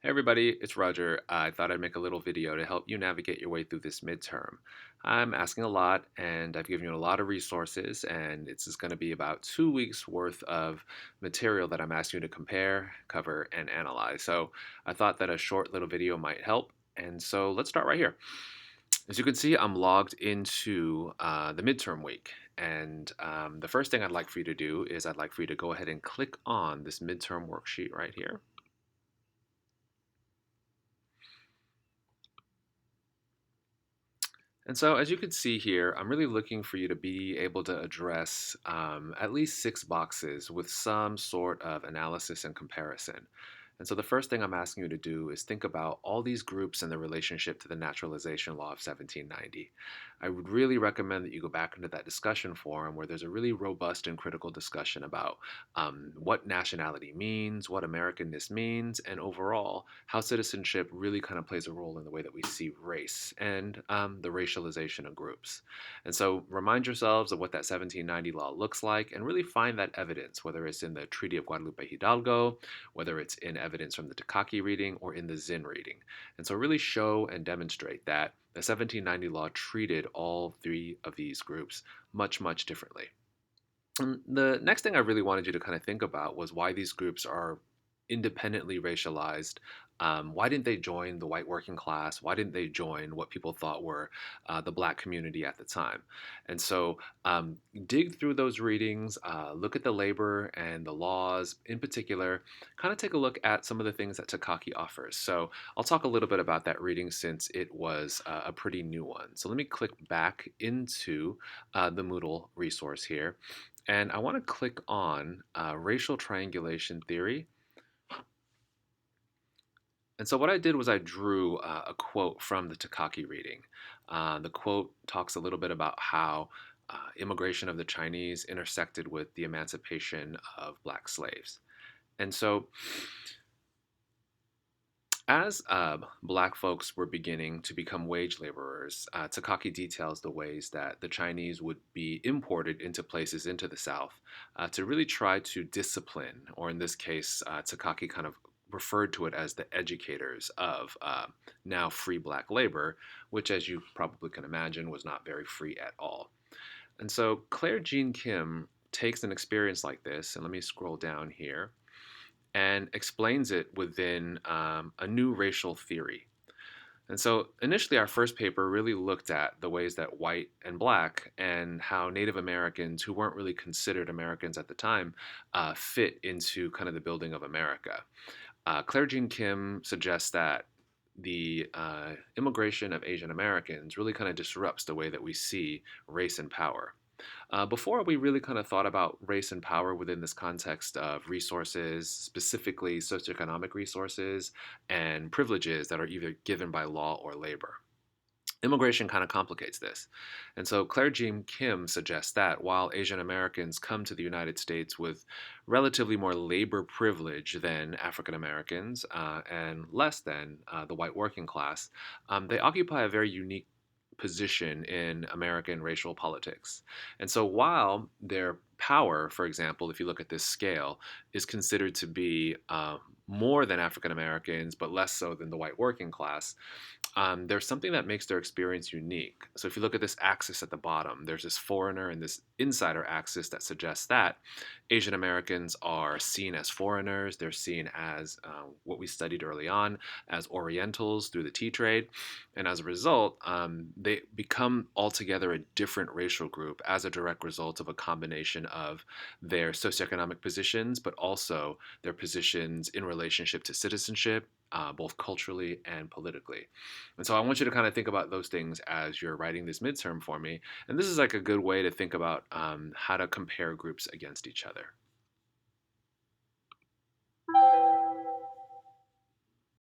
Hey everybody, it's Roger. I thought I'd make a little video to help you navigate your way through this midterm. I'm asking a lot and I've given you a lot of resources, and it's just going to be about 2 weeks worth of material that I'm asking you to compare, cover, and analyze. So I thought that a short little video might help. And so let's start right here. As you can see, I'm logged into the midterm week. And the first thing I'd like for you to do is I'd like for you to go ahead and click on this midterm worksheet right here. And so, as you can see here, I'm really looking for you to be able to address at least 6 boxes with some sort of analysis and comparison. And so, the first thing I'm asking you to do is think about all these groups and their relationship to the naturalization law of 1790. I would really recommend that you go back into that discussion forum where there's a really robust and critical discussion about what nationality means, what Americanness means, and overall how citizenship really kind of plays a role in the way that we see race and the racialization of groups. And so remind yourselves of what that 1790 law looks like and really find that evidence, whether it's in the Treaty of Guadalupe Hidalgo, whether it's in evidence from the Takaki reading or in the Zinn reading. And so really show and demonstrate that the 1790 law treated all three of these groups much, much differently. The next thing I really wanted you to kind of think about was why these groups are independently racialized. Why didn't they join the white working class? Why didn't they join what people thought were the black community at the time? And so dig through those readings, look at the labor and the laws in particular, kind of take a look at some of the things that Takaki offers. So I'll talk a little bit about that reading since it was a pretty new one. So let me click back into the Moodle resource here. And I want to click on racial triangulation theory. And so what I did was I drew a quote from the Takaki reading. The quote talks a little bit about how immigration of the Chinese intersected with the emancipation of black slaves. And so as black folks were beginning to become wage laborers, Takaki details the ways that the Chinese would be imported into places into the South to really try to discipline, or in this case, Takaki kind of referred to it as the educators of now free black labor, which, as you probably can imagine, was not very free at all. And so Claire Jean Kim takes an experience like this, and let me scroll down here and explains it within a new racial theory. And so initially, our first paper really looked at the ways that white and black and how Native Americans, who weren't really considered Americans at the time, fit into kind of the building of America. Claire Jean Kim suggests that the immigration of Asian Americans really kind of disrupts the way that we see race and power. Before we really kind of thought about race and power within this context of resources, specifically socioeconomic resources and privileges that are either given by law or labor. Immigration kind of complicates this. And so Claire Jean Kim suggests that while Asian Americans come to the United States with relatively more labor privilege than African Americans and less than the white working class, they occupy a very unique position in American racial politics. And so while their power, for example, if you look at this scale, is considered to be more than African Americans, but less so than the white working class, there's something that makes their experience unique. So if you look at this axis at the bottom, there's this foreigner and this insider axis that suggests that Asian Americans are seen as foreigners. They're seen as what we studied early on as Orientals through the tea trade. And as a result, they become altogether a different racial group as a direct result of a combination of their socioeconomic positions, but also their positions in relationship to citizenship, both culturally and politically. And so I want you to kind of think about those things as you're writing this midterm for me. And this is like a good way to think about how to compare groups against each other.